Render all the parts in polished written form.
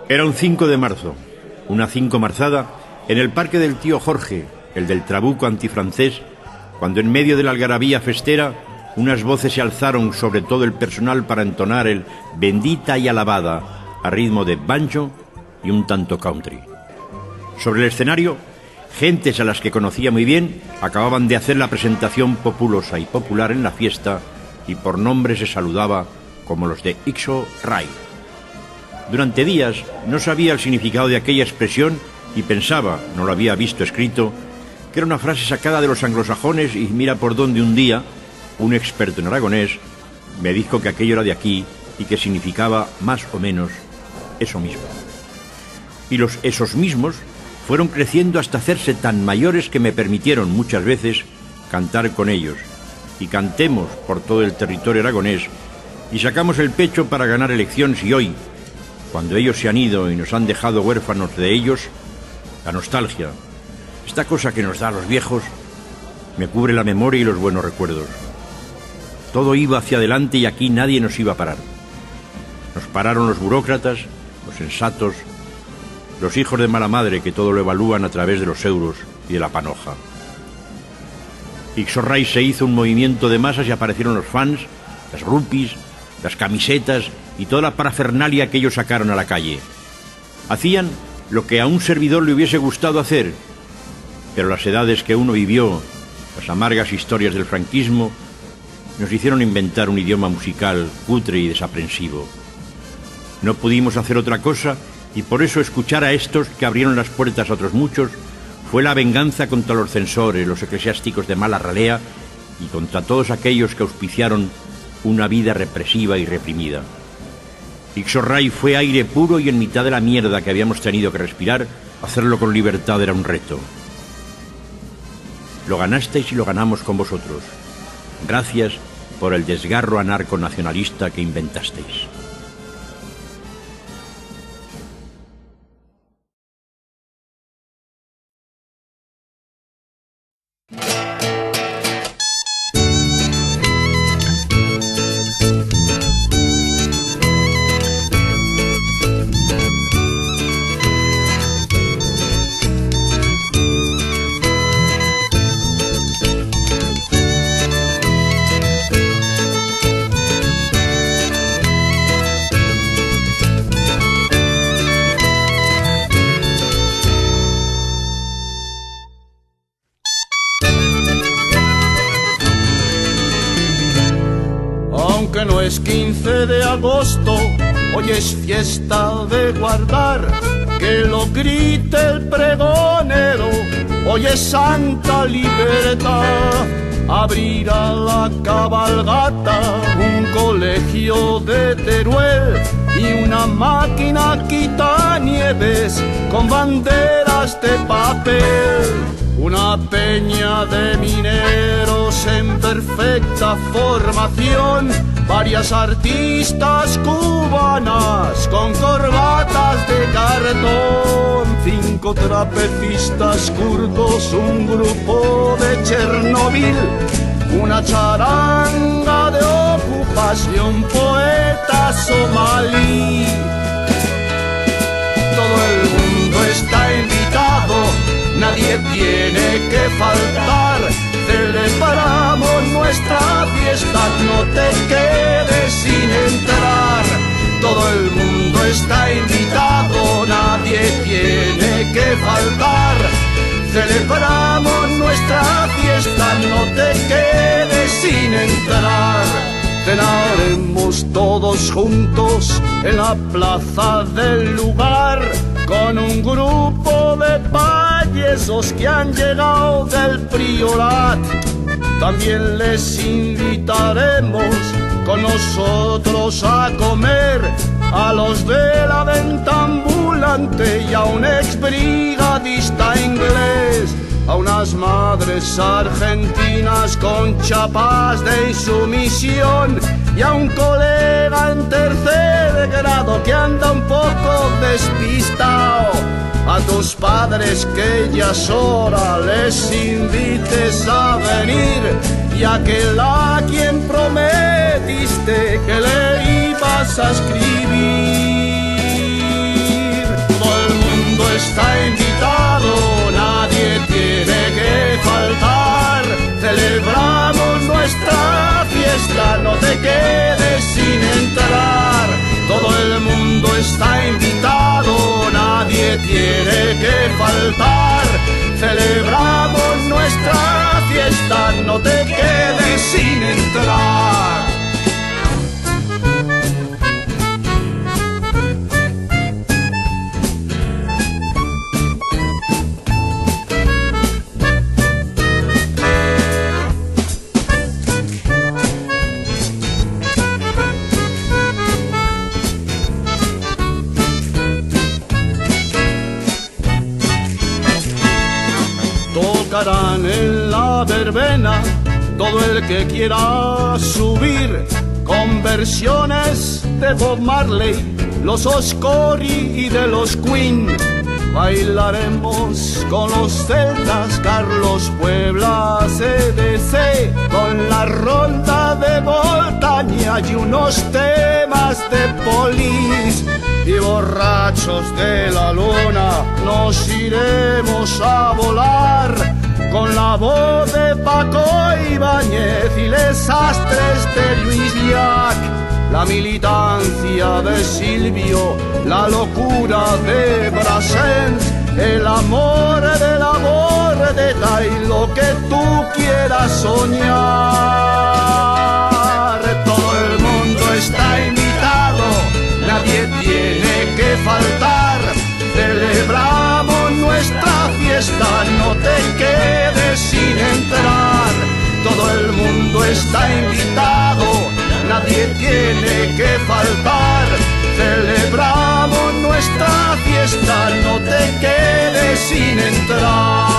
Era un 5 de marzo, una 5 marzada, en el parque del tío Jorge, el del trabuco antifrancés, cuando en medio de la algarabía festera unas voces se alzaron sobre todo el personal para entonar el Bendita y Alabada a ritmo de banjo y un tanto country. Sobre el escenario, gentes a las que conocía muy bien acababan de hacer la presentación populosa y popular en la fiesta y por nombre se saludaba como los de Ixo Ray. Durante días no sabía el significado de aquella expresión y pensaba, no lo había visto escrito, que era una frase sacada de los anglosajones y mira por dónde un día un experto en aragonés me dijo que aquello era de aquí y que significaba más o menos eso mismo. Y los esos mismos fueron creciendo hasta hacerse tan mayores que me permitieron muchas veces cantar con ellos. Y cantemos por todo el territorio aragonés y sacamos el pecho para ganar elecciones y hoy, cuando ellos se han ido y nos han dejado huérfanos de ellos, la nostalgia, esta cosa que nos da a los viejos, me cubre la memoria y los buenos recuerdos. Todo iba hacia adelante y aquí nadie nos iba a parar. Nos pararon los burócratas, los sensatos, los hijos de mala madre que todo lo evalúan a través de los euros y de la panoja. Ixo Ray se hizo un movimiento de masas y aparecieron los fans, las rupis, las camisetas y toda la parafernalia que ellos sacaron a la calle. Hacían lo que a un servidor le hubiese gustado hacer, pero las edades que uno vivió, las amargas historias del franquismo, nos hicieron inventar un idioma musical cutre y desaprensivo. No pudimos hacer otra cosa y por eso escuchar a estos que abrieron las puertas a otros muchos fue la venganza contra los censores, los eclesiásticos de mala ralea y contra todos aquellos que auspiciaron una vida represiva y reprimida. Ixo Ray fue aire puro y en mitad de la mierda que habíamos tenido que respirar, hacerlo con libertad era un reto. Lo ganasteis y lo ganamos con vosotros. Gracias por el desgarro anarconacionalista que inventasteis. No es 15 de agosto, hoy es fiesta de guardar, que lo grite el pregonero, hoy es santa libertad. Abrirá la cabalgata un colegio de Teruel y una máquina quitanieves con banderas de papel. Una peña de mineros en perfecta formación, varias artistas cubanas con corbatas de cartón, 5 trapecistas kurdos, un grupo de Chernobyl, una charanga de ocupación, poeta somalí. Todo el mundo está invitado, nadie tiene que faltar. Celebramos nuestra fiesta, no te quedes sin entrar. Todo el mundo está invitado, nadie tiene que faltar. Celebramos nuestra fiesta, no te quedes sin entrar. Cenaremos todos juntos en la plaza del lugar con un grupo de payesos que han llegado del Priorat. También les invitaremos con nosotros a comer a los de la venta ambulante y a un ex brigadista inglés, a unas madres argentinas con chapas de insumisión y a un colega en 3er grado que anda un poco despistado. A tus padres que ya es hora les invites a venir y a aquel a quien prometiste que le ibas a escribir. está invitado, nadie tiene que faltar. Celebramos nuestra fiesta, no te quedes sin entrar. Todo el mundo está invitado, nadie tiene que faltar. Celebramos nuestra fiesta, no te quedes sin entrar. Tocarán en la verbena todo el que quiera subir, con versiones de Bob Marley, los Oscori y de los Queen. Bailaremos con los celtas, Carlos Puebla, CDC, con la ronda de Montaña y unos temas de Police. Y borrachos de la luna nos iremos a volar, con la voz de Paco Ibáñez y les astres de Luis Llach, la militancia de Silvio, la locura de Brassens, el amor de Tai, lo que tú quieras soñar. Todo el mundo está invitado, nadie tiene que faltar. Celebramos nuestra fiesta, no te quedes sin entrar. Todo el mundo está invitado, nadie tiene que faltar. Celebramos nuestra fiesta, no te quedes sin entrar.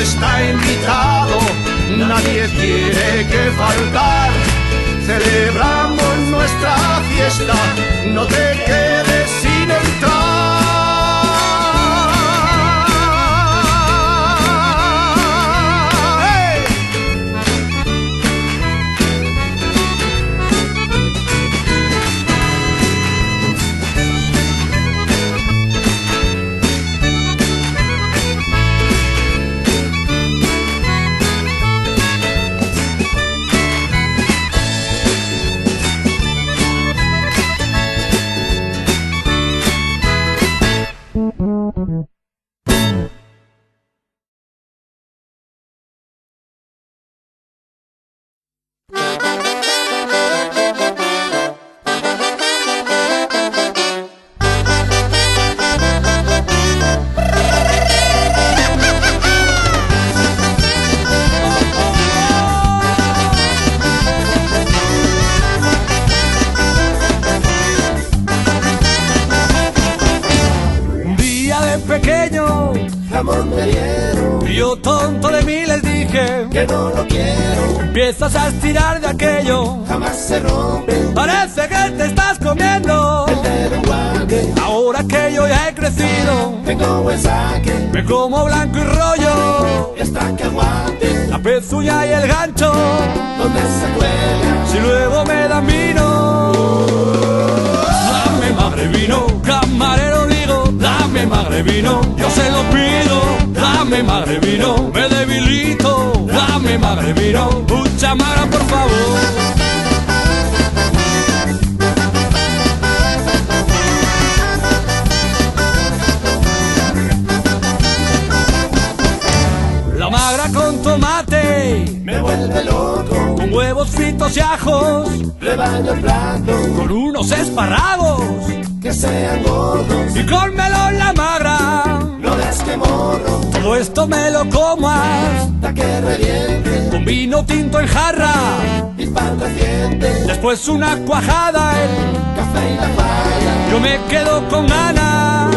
Está invitado, nadie tiene que faltar. Celebramos nuestra fiesta, no te quedes sin entrar. ¡Hey! Yo tonto de mí les dije que no lo quiero. Empiezas a estirar de aquello, Jamás se rompe parece que te estás comiendo el dedo guante. Ahora que yo ya he crecido, Tengo buen saque, me como blanco y rollo, está que aguante. la pezuña y el gancho, Donde se cuela, si luego me dan vino. Dame magre vino, camarero digo, dame magre vino, yo se lo pido. Dame magre vino, me debilito, dame magre vino, mucha magra por favor. La magra con tomate, me vuelve loco. con huevos fritos y ajos, Rebaño el plato, con unos espárragos que sean gordos. y con melón la magra. No des que morro, Todo esto me lo como hasta que reviente. con vino tinto en jarra, Y pan reciente, después una cuajada, café y la pala. yo me quedo con ganas.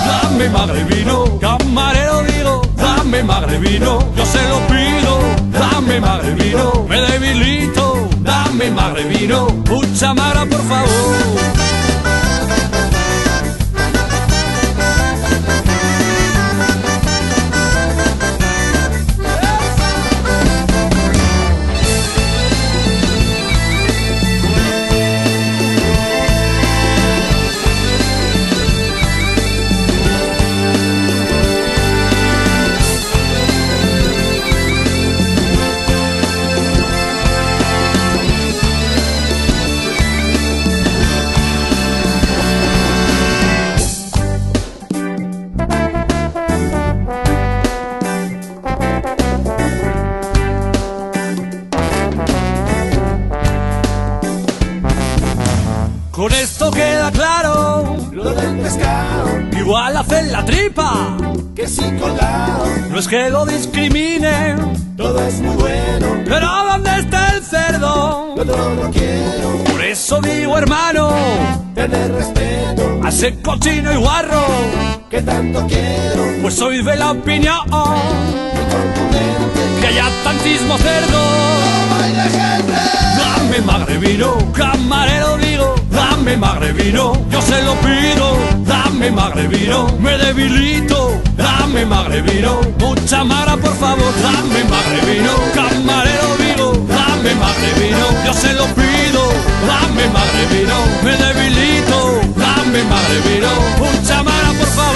Dame magre vino, camarero digo, dame magre vino, yo se lo pido. Dame magre vino, me debilito, dame magre vino, mucha magra por favor. Con esto queda claro, lo del pescado, igual hacen la tripa. que si colgado, No es que lo discrimine, todo es muy bueno, pero ¿dónde está el cerdo? yo todo lo quiero, Por eso digo, hermano, tener respeto, a ese cochino y guarro, que tanto quiero, pues soy de la opinión y contundente, que haya tantísimo cerdo. baila gente, Dame magrebino, camarero digo, dame magrebino, yo se lo pido, dame magrebino, me debilito, dame magrebino, mucha magra por favor, dame magrebino, camarero digo, dame magrebino, yo se lo pido, dame magrebino, me debilito, dame magrebino, mucha magra por favor.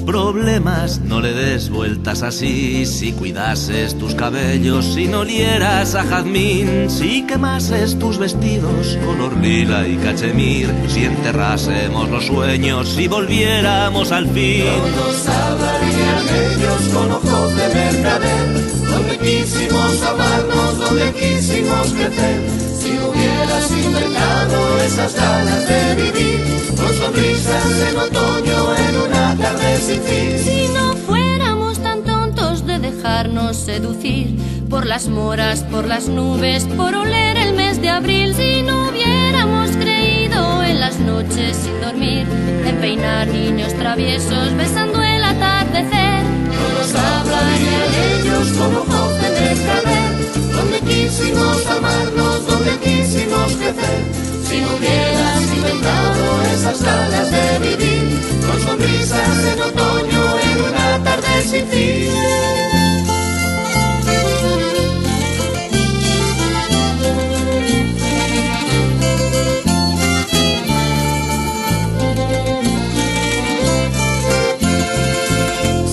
Problemas, no le des vueltas así. Si cuidases tus cabellos, si no olieras a jazmín, si quemases tus vestidos con orlila y cachemir, si enterrásemos los sueños, si volviéramos al fin. todos hablarían ellos con ojos de mercader, donde quisimos amarnos, donde quisimos crecer. Si hubieras inventado esas ganas de vivir, con sonrisas en otoño en una tarde sin fin. Si no fuéramos tan tontos de dejarnos seducir por las moras, por las nubes, por oler el mes de abril. Si no hubiéramos creído en las noches sin dormir, en peinar niños traviesos besando el atardecer. Todos hablarían ellos con ojos de mercader, donde quisimos amarnos, donde quisimos crecer. Si no hubieras inventado esas ganas de vivir, con sonrisas en otoño en una tarde sin fin.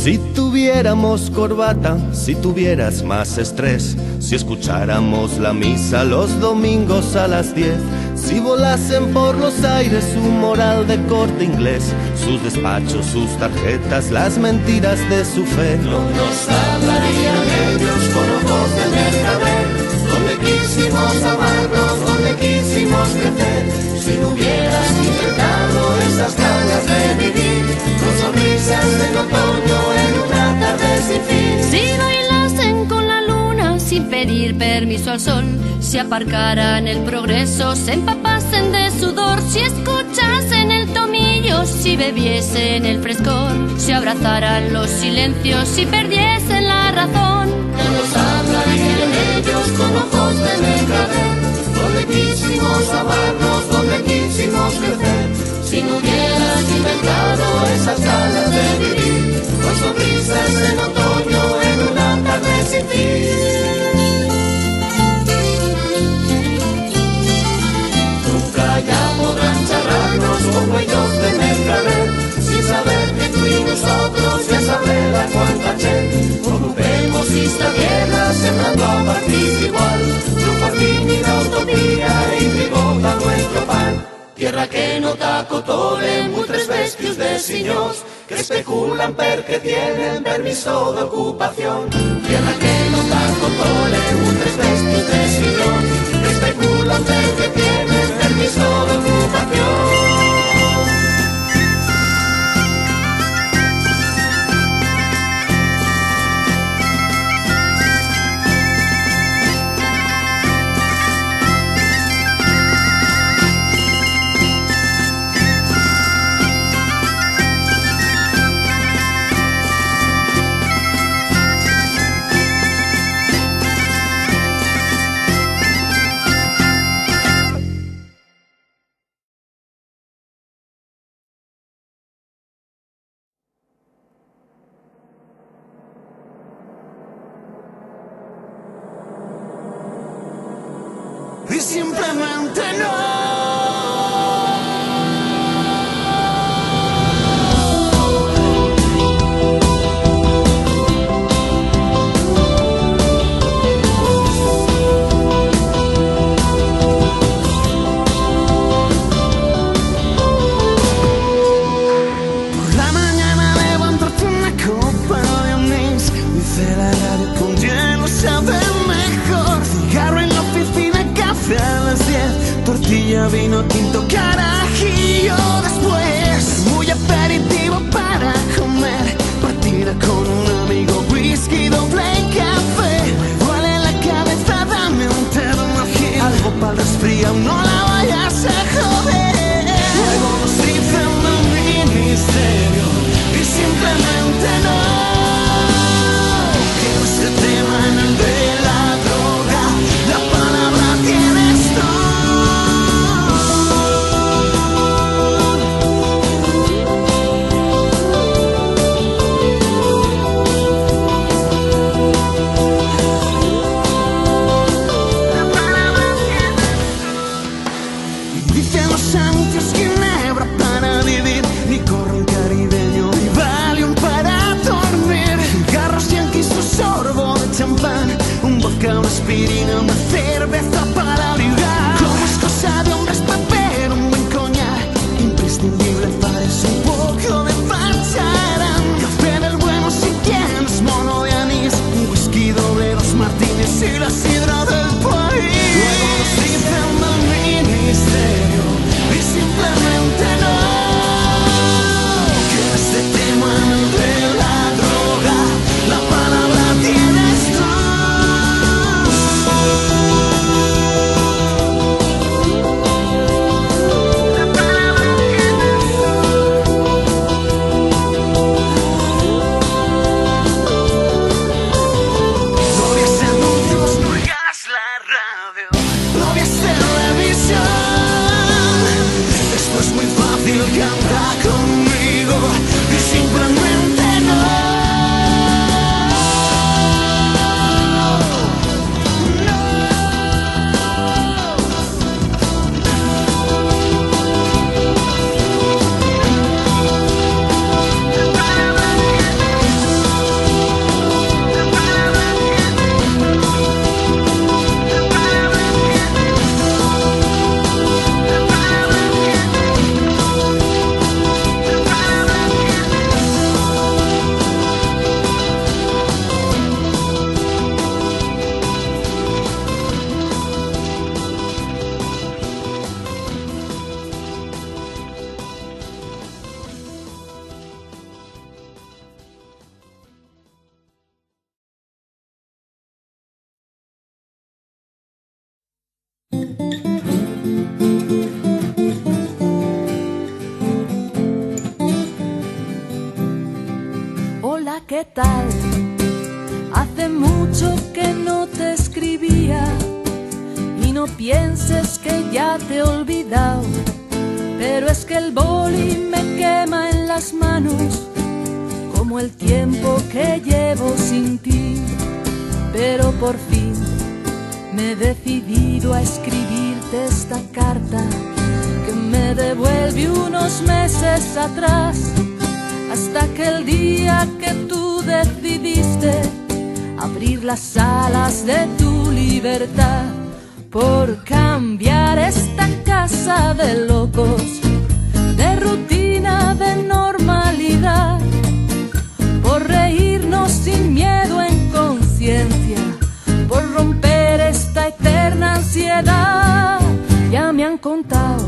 Si tuviéramos corbata, si tuvieras más estrés, si escucháramos la misa los domingos a las 10, si volasen por los aires su moral de corte inglés, sus despachos, sus tarjetas, las mentiras de su fe. No nos hablarían ellos con ojos de mercader, donde quisimos amarnos, donde quisimos crecer. Si no hubieras inventado esas ganas de vivir, con sonrisas en otoño en una tarde sin fin. Si bailasen con la luna sin pedir permiso al sol, si aparcaran el progreso, se empapasen de sudor, si escuchasen el tomillo, si bebiesen el frescor, si abrazaran los silencios, si perdiesen la razón. No nos hablarían ellos con ojos de mercader, donde quisimos amarnos, donde quisimos crecer. Si no hubieras inventado esas ganas de vivir, con sonrisas en otoño en una tarde sin fin. Nunca ya podrán charlarnos con cuellos de mercader, sin saber que tú y nosotros ya sabrá cuánta gente. Ocupemos esta tierra sembrando a partir igual, un jardín y la utopía y tribota nuestro pan. Tierra que no t'acotolen muchos bestios de señors que especulan porque tienen permiso de ocupación. Tierra que no t'acotolen muchos bestios de señors que especulan porque tienen permiso de ocupación. simplemente no. Tortilla, vino tinto, carajillo después. Muy aperitivo para comer. Partida con un amigo, whisky, doble café. Me duele la cabeza, dame un Termagil. Algo para el resfriado, no la vayas a joder. Luego nos dicen del ministerio y simplemente no. Que este tema en el de la droga, la palabra tienes tú. Dicen los anuncios ginebra para vivir, ni corro caribeño, ni Valium para dormir. Cigarros yanquis, un sorbo de champán, un vodka, una aspirina, una cerveza para abrigar. Como es cosa de hombres beber un buen coñac, imprescindible para eso un poco de pacharán. Café del bueno si tienes mono de anís, un whisky doble, dos martines y la sidra del país. Luego nos dicen del ministerio y simplemente no. Que este tema no es de la droga, la palabra tienes tú. La palabra tienes tú. No veas anuncios, no oigas la radio, no veas televisión. Esto es muy fácil, canta conmigo y simplemente no. Hola, ¿qué tal? Hace mucho que no te escribía y no pienses que ya te he olvidado, pero es que el boli me quema en las manos como el tiempo que llevo sin ti. Pero por fin me he decidido a escribirte esta carta que me devuelve unos meses atrás, hasta que el día que tú decidiste abrir las alas de tu libertad por cambiar esta casa de locos, de rutina, de normalidad, por reírnos sin miedo en conciencia, por romper esta eterna ansiedad. Ya me han contado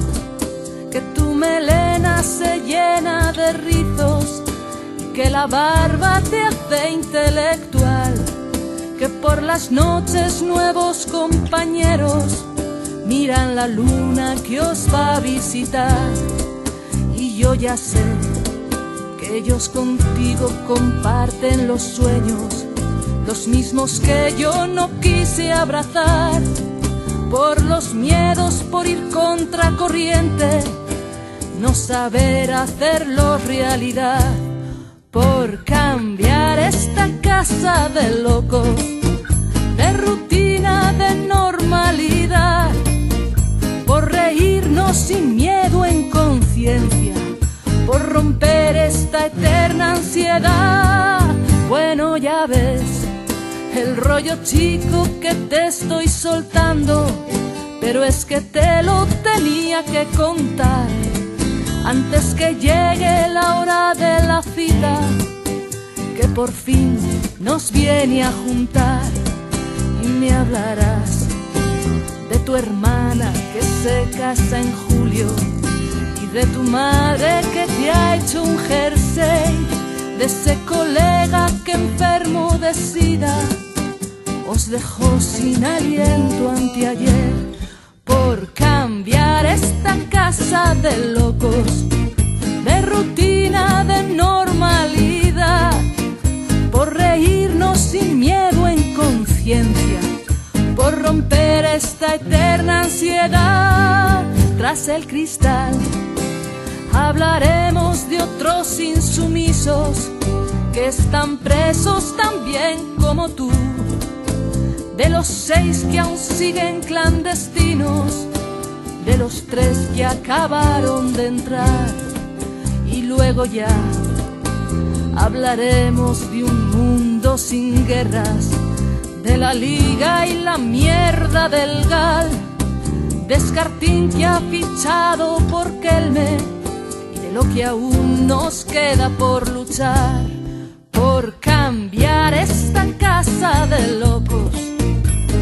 que tu melena se llena de rizos y que la barba te hace intelectual, que por las noches nuevos compañeros miran la luna que os va a visitar. Y yo ya sé que ellos contigo comparten los sueños, los mismos que yo no quise abrazar, por los miedos, por ir contracorriente, no saber hacerlo realidad, por cambiar esta casa de locos, de rutina, de normalidad, sin miedo en conciencia, por romper esta eterna ansiedad. Bueno, ya ves el rollo chico que te estoy soltando, pero es que te lo tenía que contar antes que llegue la hora de la cita, que por fin nos viene a juntar. Y me hablarás de tu hermana que se casa en julio, y de tu madre que te ha hecho un jersey, de ese colega que enfermo de sida os dejó sin aliento anteayer, por cambiar esta casa de locos, de rutina, de normalidad, por reírnos sin miedo en conciencia, por romper esta eterna ansiedad. Tras el cristal hablaremos de otros insumisos que están presos también como tú, de los 6 que aún siguen clandestinos, de los 3 que acabaron de entrar. Y luego ya hablaremos de un mundo sin guerras, de la liga y la mierda del GAL, de Escartín que ha fichado por Kelme, y de lo que aún nos queda por luchar, por cambiar esta casa de locos,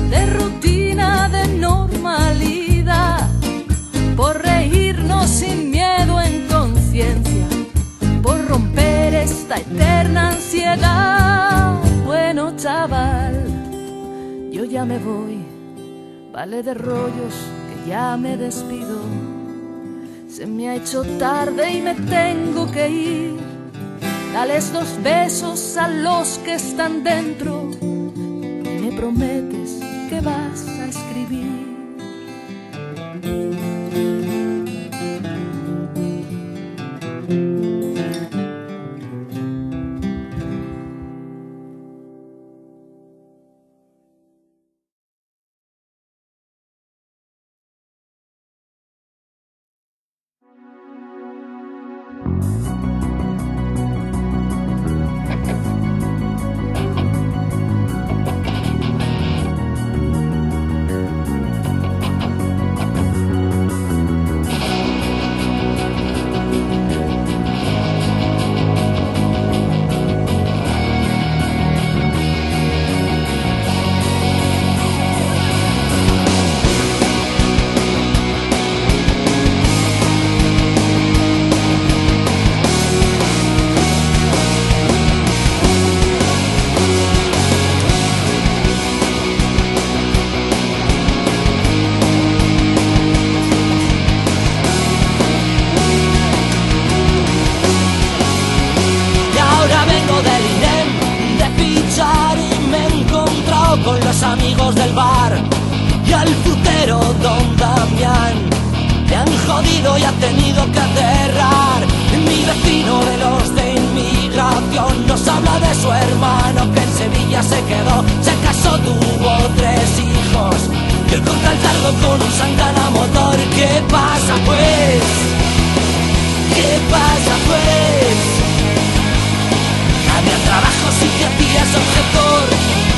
de rutina, de normalidad, por reírnos sin miedo en conciencia, por romper esta eterna ansiedad. Bueno, chaval, yo ya me voy, vale de rollos que ya me despido. Se me ha hecho tarde y me tengo que ir. Dales 2 besos a los que están dentro y me prometes que vas a escribir. Con los amigos del bar y al frutero Don Damián, le han jodido y ha tenido que cerrar. Mi vecino de los de inmigración nos habla de su hermano que en Sevilla se quedó, se casó, tuvo 3 hijos y él corta el cargo con un Santana motor. ¿Qué pasa pues? ¿Qué pasa pues? Había trabajo si te hacías objetor,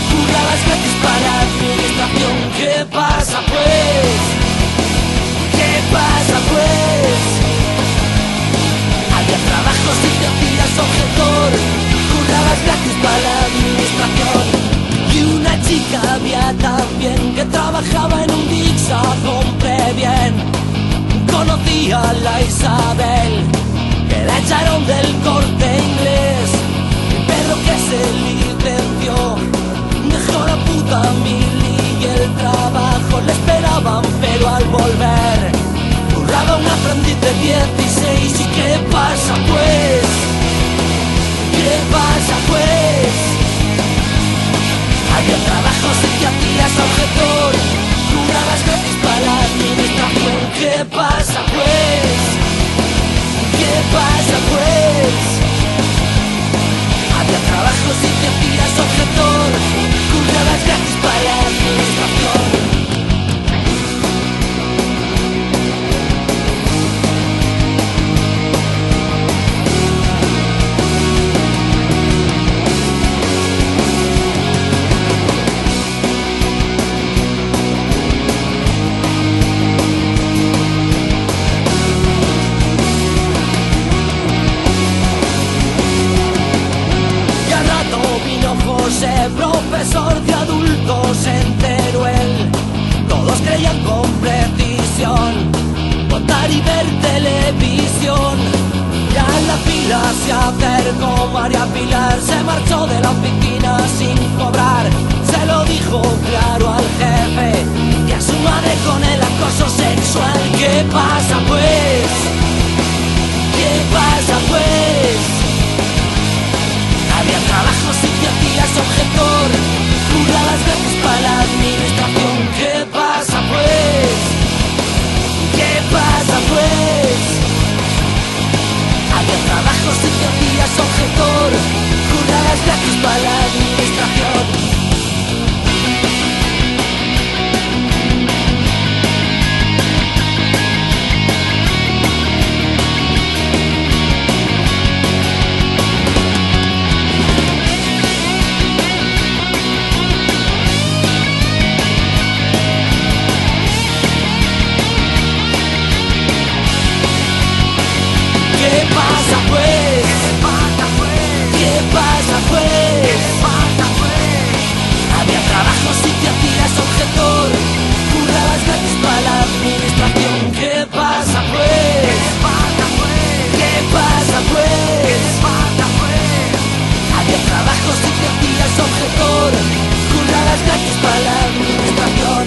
currabas gratis para la administración. ¿Qué pasa pues? ¿Qué pasa pues? Había trabajo si te hacías objetor, currabas gratis para la administración. Y una chica había también que trabajaba en un Dixa, compre bien. Conocía a la Isabel, que la echaron del Corte Inglés, pero que se licenció. Dejó la puta mili y el trabajo le esperaban, pero al volver curraba un aprendiz de 16. ¿Y qué pasa pues? ¿Qué pasa pues? Había trabajo si te hacías objetor, currabas gratis para la administración. ¿Qué pasa pues? ¿Qué pasa pues? Había trabajo si te hacías objetor, currabas gratis para la administración. Ya se acercó María Pilar, se marchó de la oficina sin cobrar. Se lo dijo claro al jefe y a su madre con el acoso sexual. ¿Qué pasa pues? ¿Qué pasa pues? Había trabajos y te hacías objetor, juradas gratis para la administración. ¿Qué pasa pues? ¿Qué pasa pues? Había trabajos y te hacías objetor, juradas gratis para la administración. ¿Qué pasa pues? ¿Qué pasa pues? Había trabajos y te hacías objetor, jurabas gratis para la administración. ¿Qué pasa pues? ¿Qué pasa pues? Había trabajos y te hacías objetor, jurabas gratis para la administración.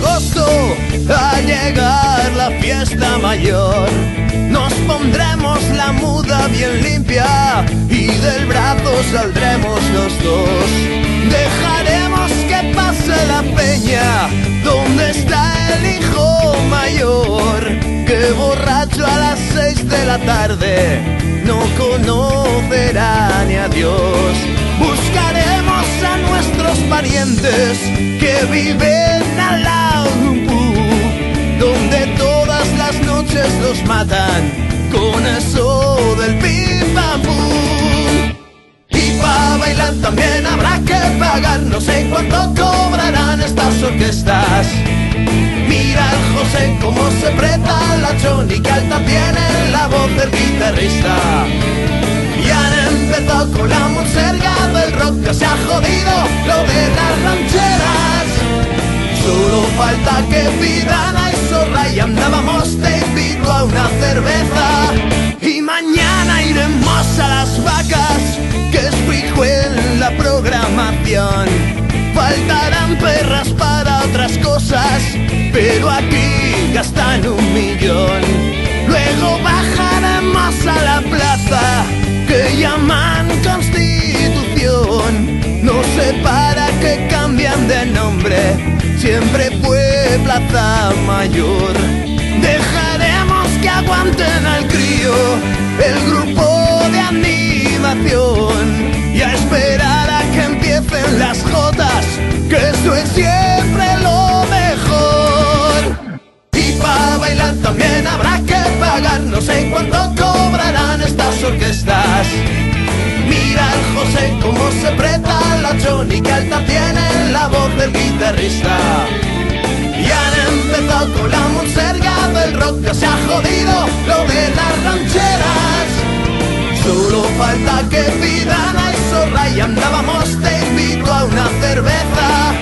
agosto, al llegar la fiesta mayor, nos pondremos la muda bien limpia y del brazo saldremos los dos. Dejaremos que pase la peña donde está el hijo mayor, que borracho a las 6 de la tarde no conocerá ni a Dios. Buscaremos a nuestros parientes que viven al lado de un pub, donde todas las noches los matan con eso del pim pam pum. Y para bailar también habrá que pagar, no sé cuánto cobrarán estas orquestas. Mira al José cómo se preta la choni, que alta tiene la voz del guitarrista. Y han empezado con la monserga del rock, que se ha jodido lo de las rancheras. Solo falta que pidan a Isorra y andábamos, te invito a una cerveza. Y mañana iremos a Las Vacas, que es fijo en la programación. Faltarán perras para otras cosas, pero aquí gastan 1 millón. Luego bajaremos a la plaza que llaman Constitución. No sé para qué cambian de nombre, siempre fue Plaza Mayor. Dejaremos que aguanten al crío el grupo de animación y a esperar a que empiecen las jotas, que esto es siempre lo mejor. Y para bailar también habrá que pagar, no sé cuánto cobrarán estas orquestas. Mira al José cómo se preta la choni, que alta tiene la voz del guitarrista. Y han empezado con la monserga del rock, que se ha jodido lo de las rancheras. Solo falta que pidan a Isorra y andábamos, te invito a una cerveza.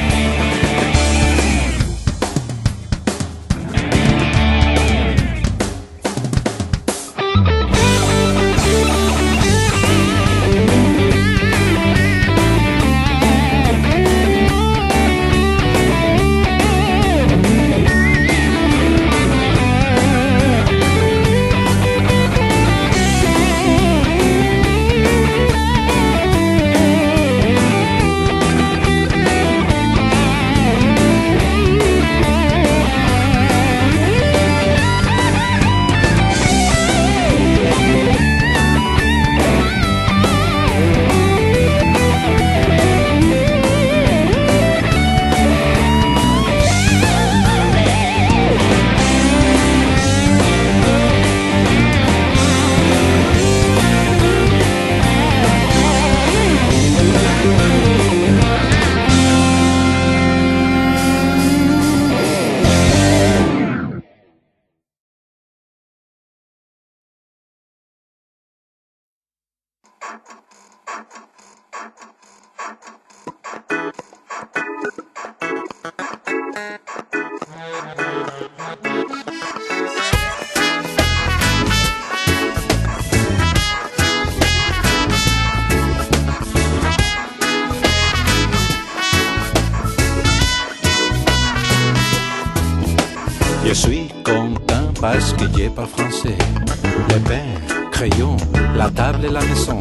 Je suis content parce que j'ai pas français. Le pain, crayon, la table et la maison.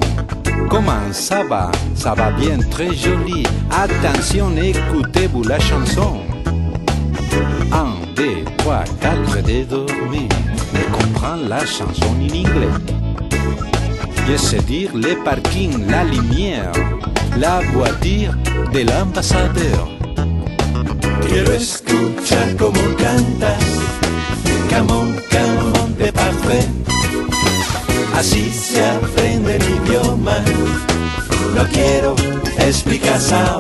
Comment ça va? Ça va bien, très joli. Attention, écoutez-vous la chanson. 1, 2, 3, 4 de dormir. Ne comprends la chanson en anglais. Je sais dire les parkings, la lumière, la voiture de l'ambassadeur. Quiero escuchar cómo cantas, camón, camón de parfait. Así se aprende el idioma, no quiero explicación.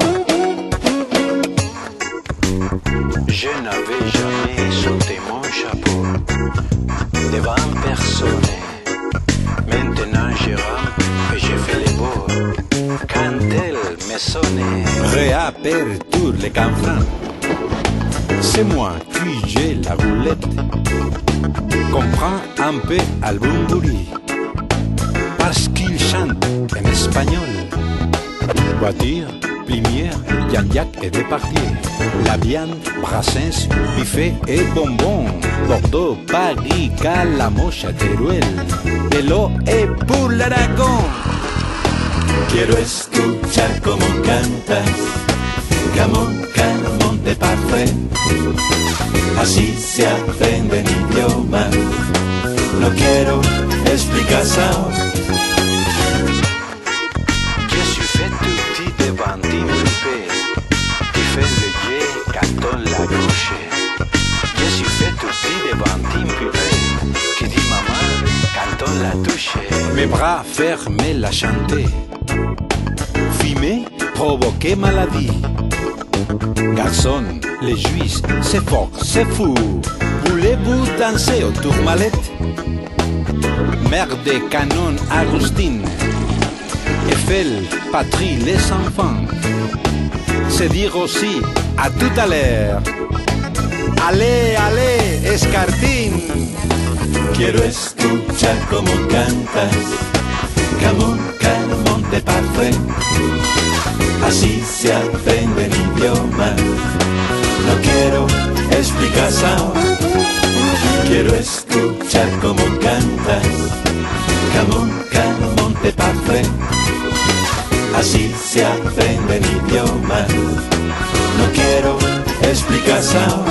Je n'avais jamais sauté mon chapeau devant personne. Maintenant je rampe et je fais les beaux. Quand elle me sonne, réaperture les canfrins. C'est moi qui j'ai la roulette. Comprends un peu al bumburi, parce qu'il chante en espagnol. Voiture, Plinière, Gagnac et Despardier, la viande, Brassens, Buffet et bonbons, Bordeaux, Paris, Calamocha, Teruel, Velo et pour l'Aragón. Quiero escuchar cómo cantas, Camón, Camón de Parfait. Así se aprende el idioma, no quiero explicación. Je suis fait tout petit devant une poupée qui fait le jet, cantonne la gauche. Je suis fait tout petit devant une poupée qui dit maman, cantonne la touche. Mes bras fermés la chanter, fumer, provoquer maladie. Garçon, les juifs, c'est fort, c'est fou. Voulez-vous danser au tourmalette? Mère de canon Agustin, Eiffel, patrie, les enfants. C'est dire aussi à tout à l'heure. Allez, allez, escartín. Quiero escuchar cómo cantas, Camón, Camón de Parfait. Así se aprende el idioma, no quiero explicación. Quiero escuchar cómo cantas, Camón, Camón de Parfait. Así se aprende el idioma, no quiero explicación.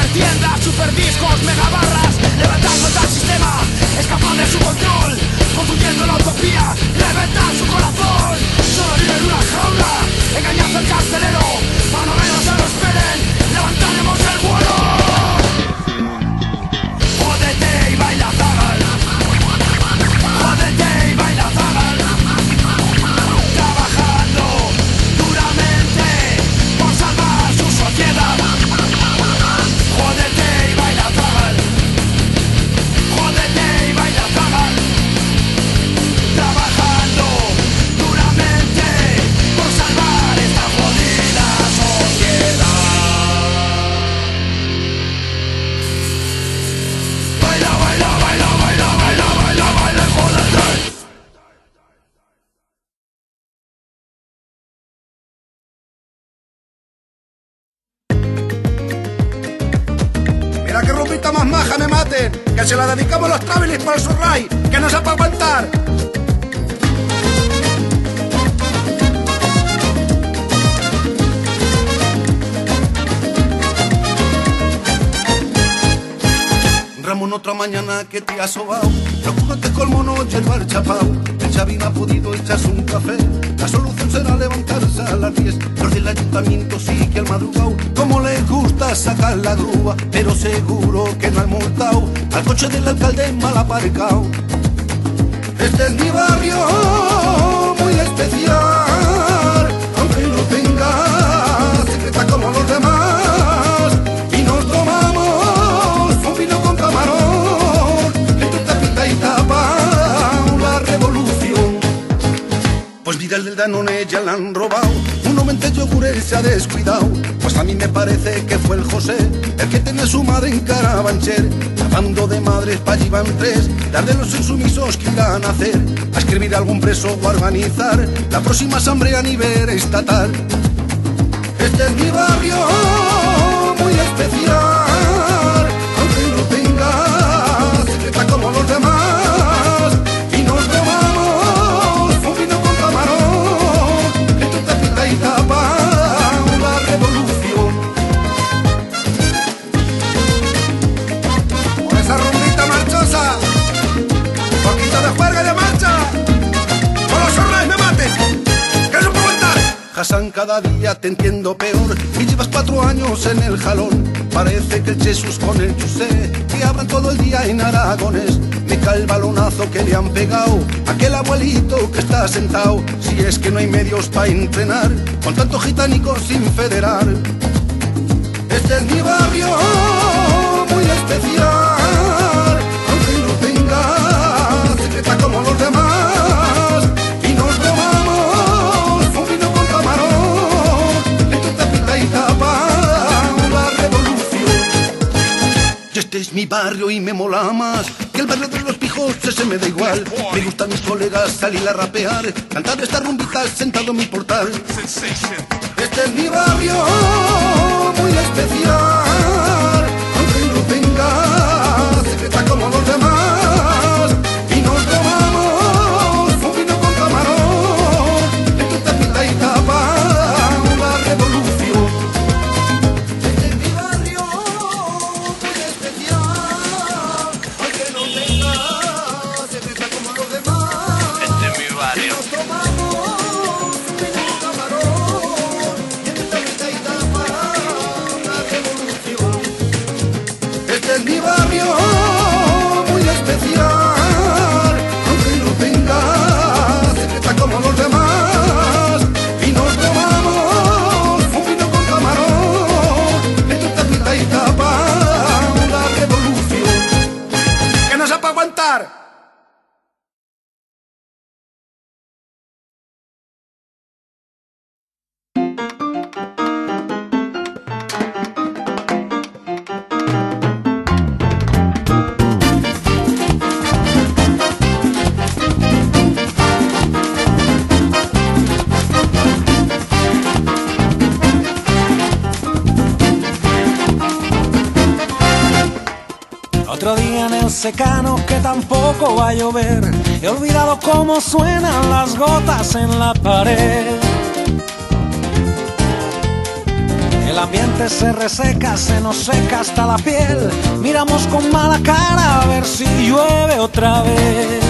supertiendas, superdiscos, megabarras, levantando tal sistema, escapar de su control, construyendo la utopía, reventar su corazón. Solo vive en una jaula, engañando al carcelero, para no menos se lo esperen, levantaremos el vuelo. Jódete y baila zagal, jódete y baila zagal, trabajando duramente por salvar su sociedad. Jódete y baila zagal, jódete y baila zagal, trabajando duramente por salvar esta jodida sociedad. Baila, baila, baila, baila, baila, baila, baila, jódete. Mira qué rumbita más maja, me maten, que se la dedicamos los Travelis para el Surray, que no sepa aguantar. Ramón, otra mañana que te has sobao, preocúpate colmo no hierba el chapao. El Xavi no ha podido echarse un café, la solución será levantarse a las 10. Los del ayuntamiento sí que al madrugao, como le gusta sacar la grúa, pero seguro que no han multado al coche del alcalde mal aparcado. Este es mi barrio muy especial, aunque no tenga secreta como los demás, y nos tomamos un vino con camarón, que tu tapita y tapa la revolución. Pues mira, el del Danone ya la han robado, un momento yogures se ha descuidado. Pues a mí me parece que fue el José, el que tenía su madre en Carabanchel. Lavando de madres pa' allí van 3, dar de los insumisos que irán a hacer, a escribir algún preso o a organizar la próxima asamblea a nivel estatal. Este es mi barrio muy especial, aunque no tenga secreta como los demás, y nos tomamos un vino con camarón, que tu tapita y tapa la revolución. Por esa rumbita marchosa, poquito de juerga y de marcha, con los Surrays me maten, que no puedo aguantar. Hassan, cada día te entiendo peor, y llevas 4 años en el jalón. Parece que el Jesús con el José, que hablan todo el día en aragones. Me cae el balonazo que le han pegado aquel abuelito que está sentado. Si es que no hay medios para entrenar con tanto gitánico sin federar. Este es mi barrio muy especial, aunque no tenga secreta como los demás, y nos tomamos un vino con camarón, que tu tapita y tapa la revolución. Y este es mi barrio y me mola más que el barrio de los pijos, ese me da igual. Me gustan mis colegas salir a rapear, cantar estas rumbitas sentado en mi portal. Este es mi barrio muy especial, aunque no tenga secreta como los demás, y nos tomamos un vino con camarón, que tu tapita y tapa la revolución. Este es mi barrio muy especial, aunque no tenga secreta como los demás. Este es mi barrio. Nos tomamos un vino con camarón, que tu tapita y tapa la revolución. Este es mi barrio muy especial, aunque no tenga secreta como los demás, y nos tomamos un vino con camarón, que tu tapita y tapa la revolución. ¡Que no sepa aguantar! Otro día en el secano que tampoco va a llover. He olvidado cómo suenan las gotas en la pared. El ambiente se reseca, se nos seca hasta la piel. Miramos con mala cara a ver si llueve otra vez.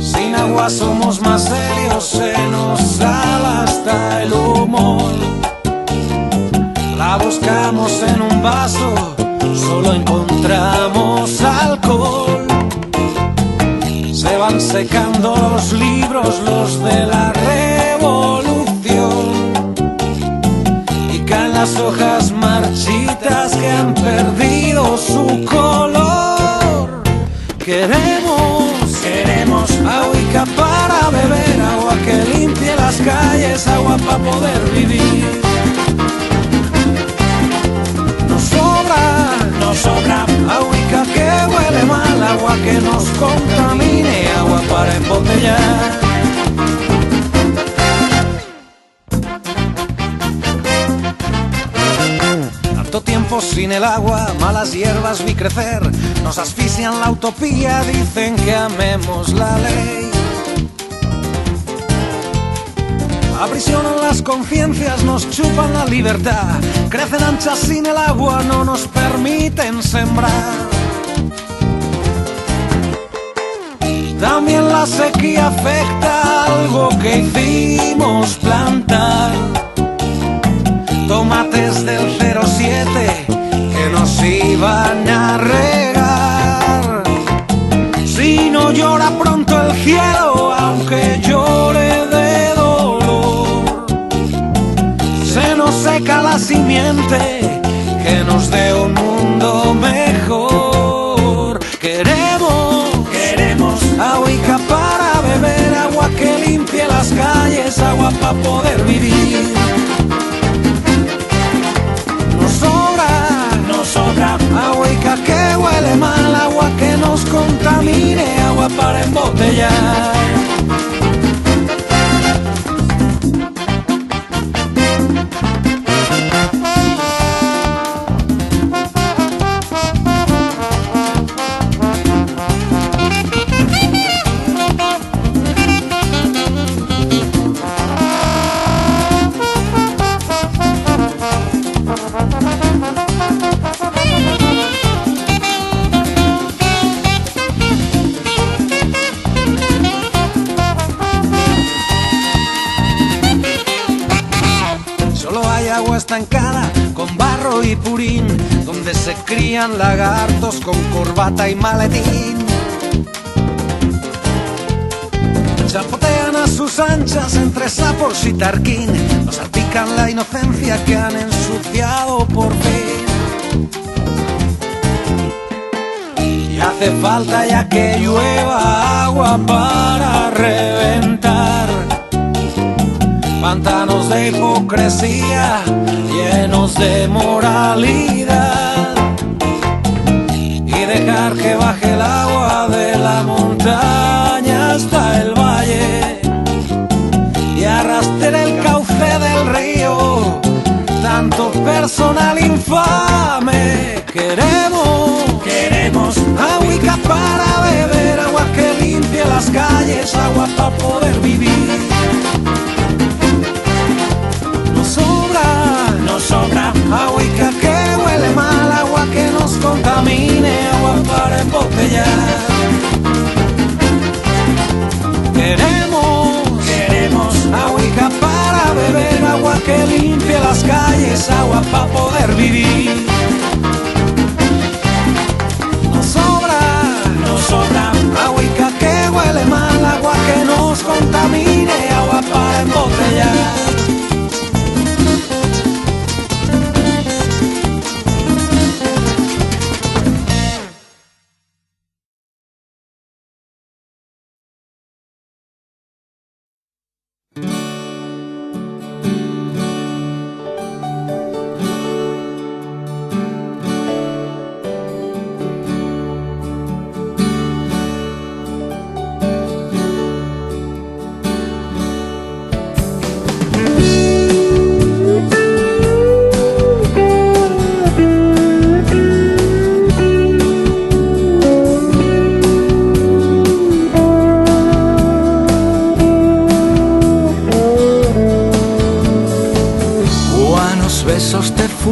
Sin agua somos más serios, se nos sala hasta el humor. La buscamos en un vaso, solo encontramos alcohol. Se van secando los libros, los de la revolución, y caen las hojas marchitas que han perdido su color. Queremos agüica para beber, agua que limpie las calles, agua para poder vivir. Nos sobra agüica que huele mal, agua que nos contamine, agua para embotellar. Tanto tiempo sin el agua, malas hierbas vi crecer, nos asfixian la utopía, dicen que amemos la ley. Aprisionan las conciencias, nos chupan la libertad, crecen anchas sin el agua, no nos permiten sembrar. También la sequía afecta algo que hicimos plantar, tomates del 07 que nos iban a regar. Si no llora pronto el cielo, aunque llore de dolor, se nos seca la simiente que nos dé un mundo mejor. Queremos agüica para beber, agua que limpie las calles, agua para poder vivir. Nos sobra agüica que huele mal, agua que nos contamine, agua para embotellar. Estancada con barro y purín, donde se crían lagartos con corbata y maletín. Chapotean a sus anchas entre sapos y tarquín, nos salpican la inocencia que han ensuciado por fin. Y hace falta ya que llueva agua para reventar pantanos de hipocresía llenos de moralidad, y dejar que baje el agua de la montaña hasta el valle y arrastre el cauce del río tanto personal infame. Queremos agüica para beber, agua que limpie las calles, agua para poder vivir. Nos sobra agüica que huele mal, agua que nos contamine, agua para embotellar. Queremos agüica para beber, agua que limpie las calles, agua para poder vivir. Nos sobra agüica que huele mal, agua que nos contamine, agua para embotellar.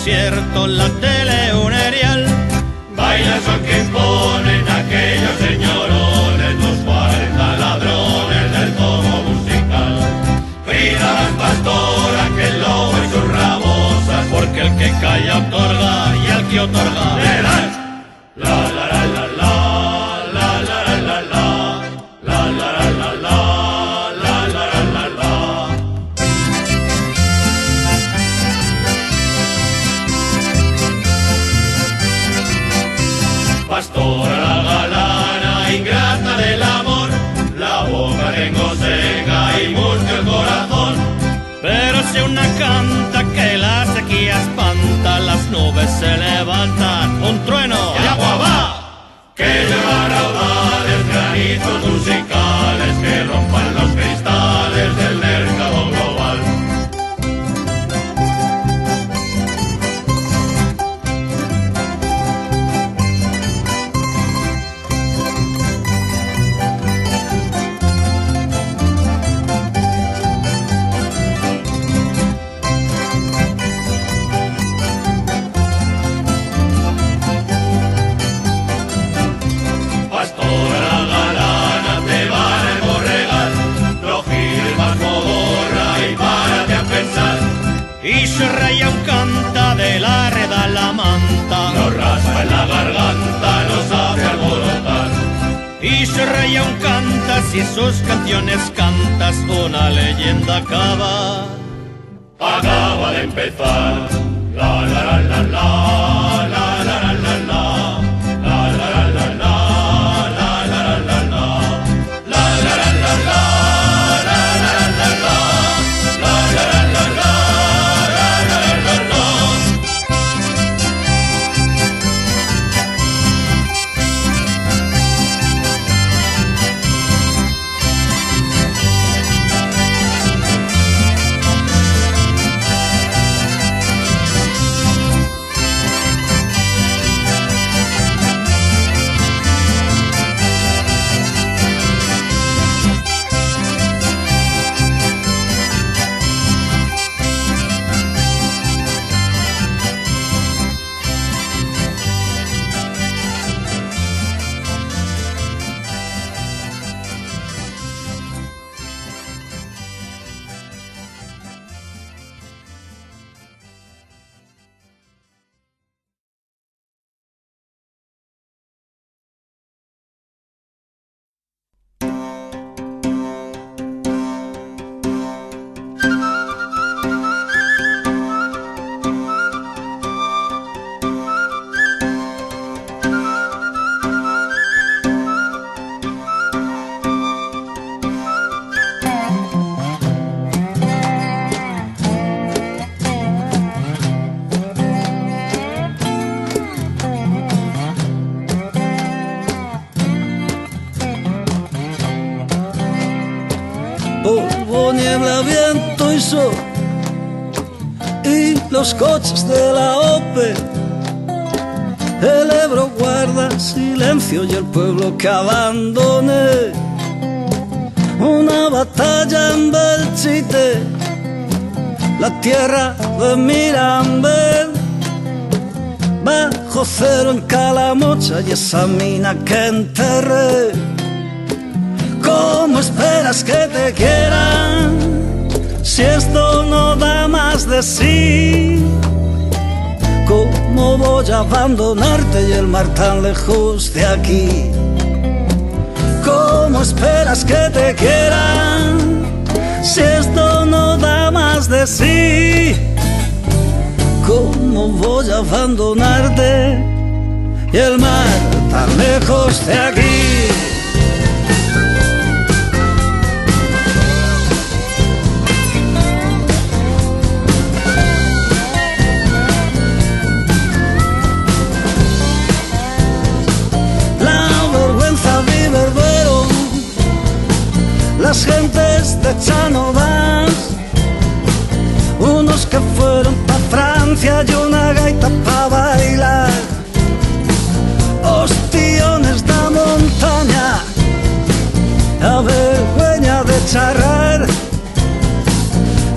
desierto, la tele un erial. Baila el son que imponen aquellos señorones, los 40 ladrones del tomo musical. Frida las pastora, que el lobo y sus rabosas, porque el que calla otorga y al que otorga le das. La la la la la, la la la la la, la la la la la, la la la la la. Pastora la galana, ingrata del amor, la boca tengo seca y mucho el corazón. Pero si una canta que la sequía espanta, las nubes se levantan, un trueno y agua va, que lleva raudales, granitos musicales que rompan los cristales del mercado global. Y se raya un canta de la reda la manta, nos raspa en la garganta, nos hace alborotar. Y se raya un canta si sus canciones cantas, una leyenda acaba de empezar. La la la la la, la la la la la, la la la la la, la la la la la, la la la la la, la la la la la, la la la la la. Polvo, niebla, viento y sol, y los coches de la OPE. El Ebro guarda silencio y el pueblo que abandoné. Una batalla en Belchite, la tierra de Mirambel. Bajo cero en Calamocha y esa mina que enterré. ¿Cómo esperas que te quieran si esto no da más de sí? ¿Cómo voy a abandonarte y el mar tan lejos de aquí? ¿Cómo esperas que te quieran si esto no da más de sí? ¿Cómo voy a abandonarte y el mar tan lejos de aquí? Las gentes de Chanovas, unos que fueron pa' Francia y una gaita pa' bailar. Ostiones da montaña, a vergüenza de charrar.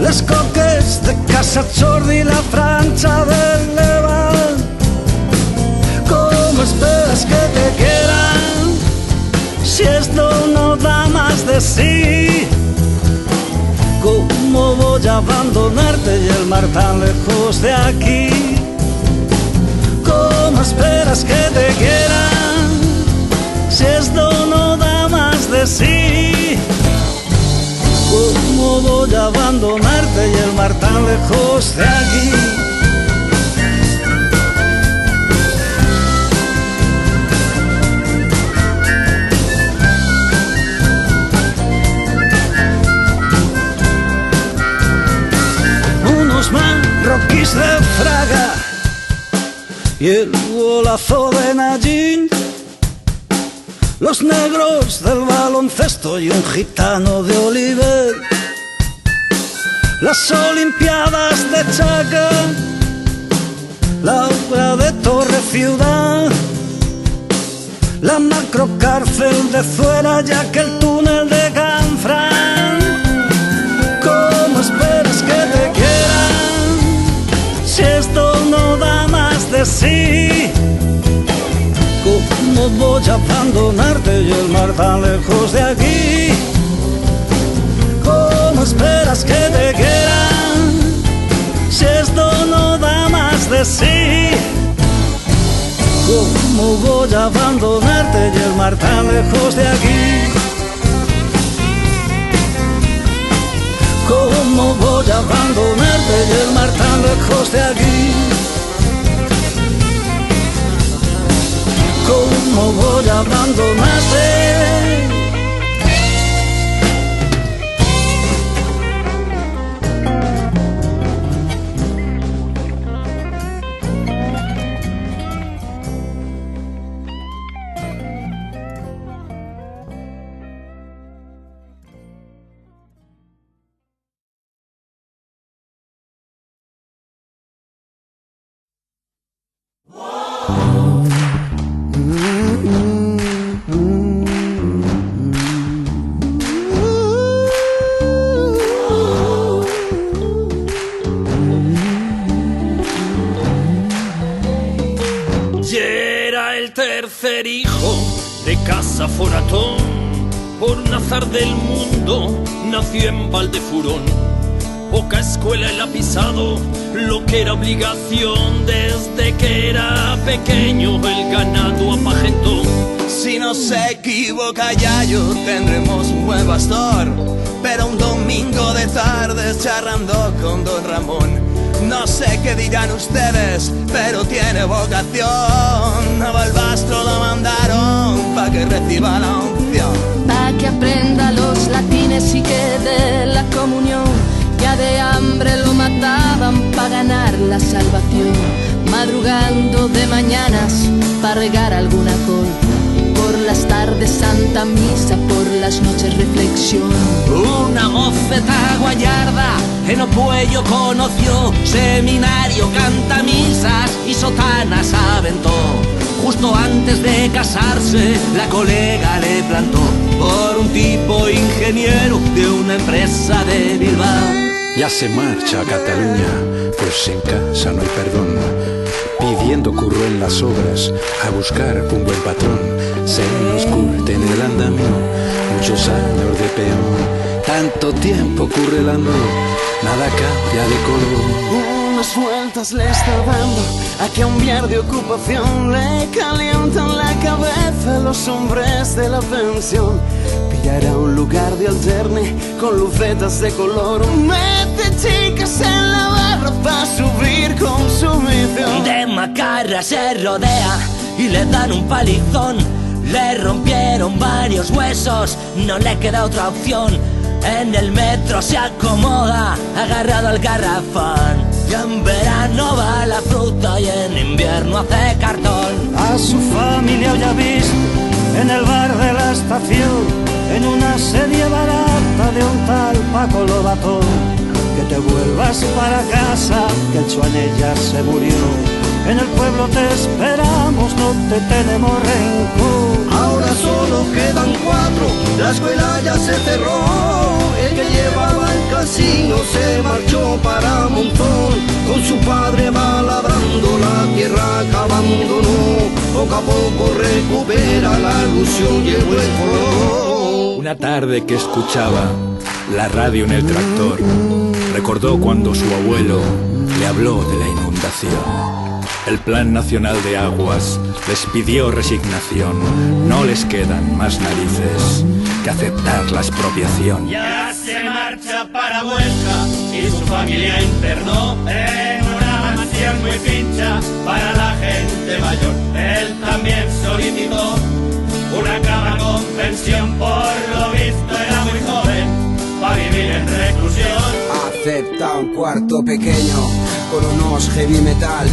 Les les coques de Casa Jordi, la Francia del Levant. ¿Cómo esperas que te quieran si esto no da más de sí? ¿Cómo voy a abandonarte y el mar tan lejos de aquí? ¿Cómo esperas que te quieran si esto no da más de sí? ¿Cómo voy a abandonarte y el mar tan lejos de aquí? Unos marroquíes de Fraga y el golazo de Nayín, los negros del baloncesto y un gitano de Oliver, las olimpiadas de Chaca, la obra de Torre Ciudad, la macrocárcel de Zuera y aquel túnel de Canfrán. ¿Cómo esperas que te quieran si esto no da más de sí? ¿Cómo voy a abandonarte y el mar tan lejos de aquí? ¿Cómo esperas que te quieran si esto no da más de sí? ¿Cómo voy a abandonarte y el mar tan lejos de aquí? ¿Cómo voy a abandonarte y el mar tan lejos de aquí? ¿Cómo voy a abandonarte? Tercer hijo de Casa Foratón, por un azar del mundo nació en Valdefurón. Poca escuela él ha pisado, lo que era obligación desde que era pequeño el ganado apagentó. Si no se equivoca Yayo tendremos un buen pastor, pero un domingo de tarde charrando con don Ramón. No sé qué dirán ustedes, pero tiene vocación. A Balbastro lo mandaron pa' que reciba la unción, pa' que aprenda los latines y que dé la comunión. Ya de hambre lo mataban pa' ganar la salvación, madrugando de mañanas pa' regar alguna col. Por las tardes santa misa, por las noches reflexión. Una moceta guayarda en Opuello conoció, seminario, canta misas y sotanas aventó. Justo antes de casarse la colega le plantó por un tipo ingeniero de una empresa de Bilbao. Ya se marcha a Cataluña, pues en casa no hay perdón, pidiendo curro en las obras, a buscar un buen patrón. Se nos curte en el andamio, muchos años de peón, tanto tiempo currelando, nada cambia de color. Unas vueltas le está dando a que un viar de ocupación le calientan la cabeza los hombres de la pensión. Pillará un lugar de alterne con lucetas de color, mete chicas en la barra pa' subir con su misión. De macarra se rodea y le dan un palizón, le rompieron varios huesos, no le queda otra opción. En el metro se acomoda, agarrado al garrafón. Y en verano va a la fruta y en invierno hace cartón. A su familia ya visto en el bar de la estación, en una serie barata de un tal Paco Lobato. Que te vuelvas para casa, que el Chuane ya se murió. En el pueblo te esperamos, no te tenemos rencor. Ahora ya solo quedan 4, la escuela ya se cerró. El que llevaba el casino se marchó para Monzón, con su padre va labrando la tierra que abandonó. Poco a poco recupera la ilusión y el buen color. Una tarde que escuchaba la radio en el tractor, recordó cuando su abuelo le habló de la inundación. El Plan Nacional de Aguas les pidió resignación. No les quedan más narices que aceptar la expropiación. Ya se marcha para Huesca y su familia internó en una mansión muy pincha para la gente mayor. Él también solicitó una cama con pensión, por lo visto era muy joven para vivir en reclusión. Acepta un cuarto pequeño con unos heavy metal,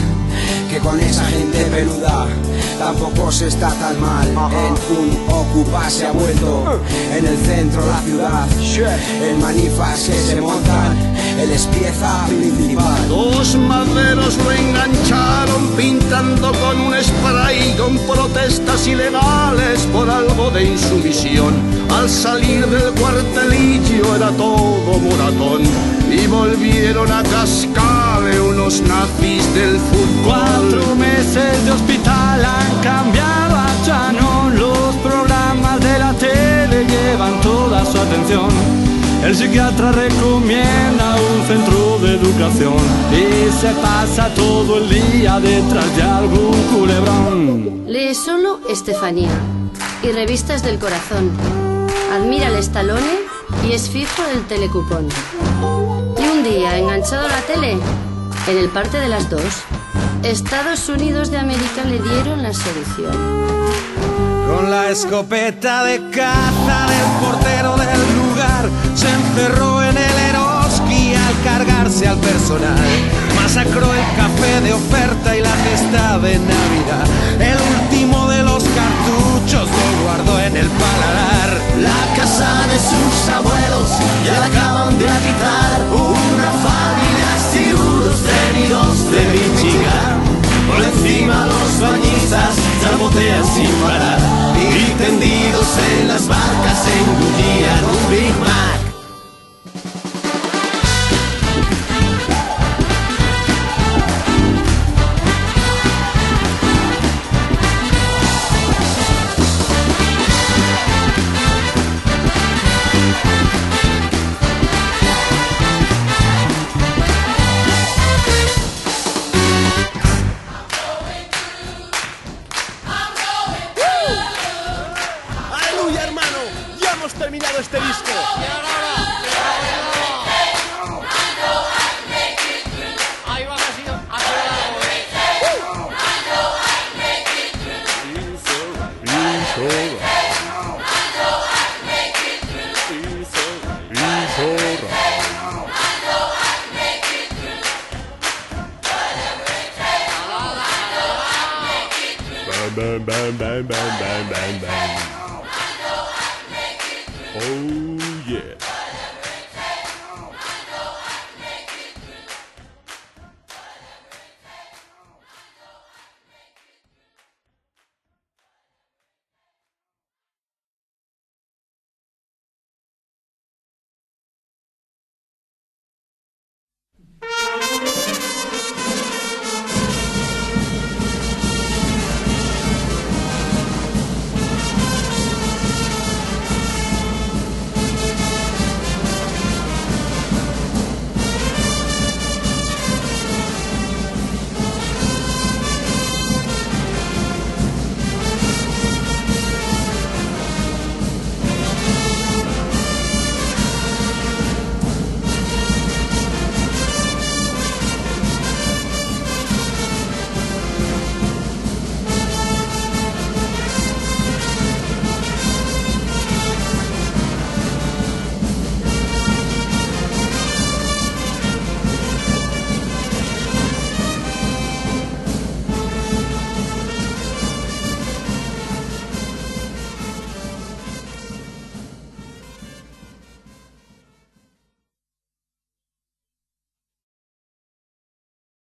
que con esa gente peluda tampoco se está tan mal. En un Ocupa se ha vuelto en el centro de la ciudad. En manifas que se montan, él es pieza principal. 2 maderos lo engancharon pintando con un spray, con protestas ilegales por algo de insumisión. Al salir del cuartelillo era todo moratón y volvieron a cascarle unos nazis del fútbol. 4 meses de hospital han cambiado a Chano. Los programas de la tele llevan toda su atención. El psiquiatra recomienda un centro de educación y se pasa todo el día detrás de algún culebrón. Lee solo Estefanía y revistas del corazón. Admira el Stallone y es fijo del telecupón. Y un día, enganchado a la tele, en el parte de las 2, Estados Unidos de América le dieron la solución. Con la escopeta de caza del portero del lugar, se encerró en el Eroski al cargarse al personal. Masacró el café de oferta y la cesta de Navidad. El último de los cartuchos lo guardó en el paladar. La casa de sus abuelos ya la acaban de habitar. Una familia cirudos venidos de Michigan. Por encima los bañistas sabotean sin parar y tendidos en las barcas engullían un Big Mac. Bang, bang, bang, bang, bang, bang, bang. Oh.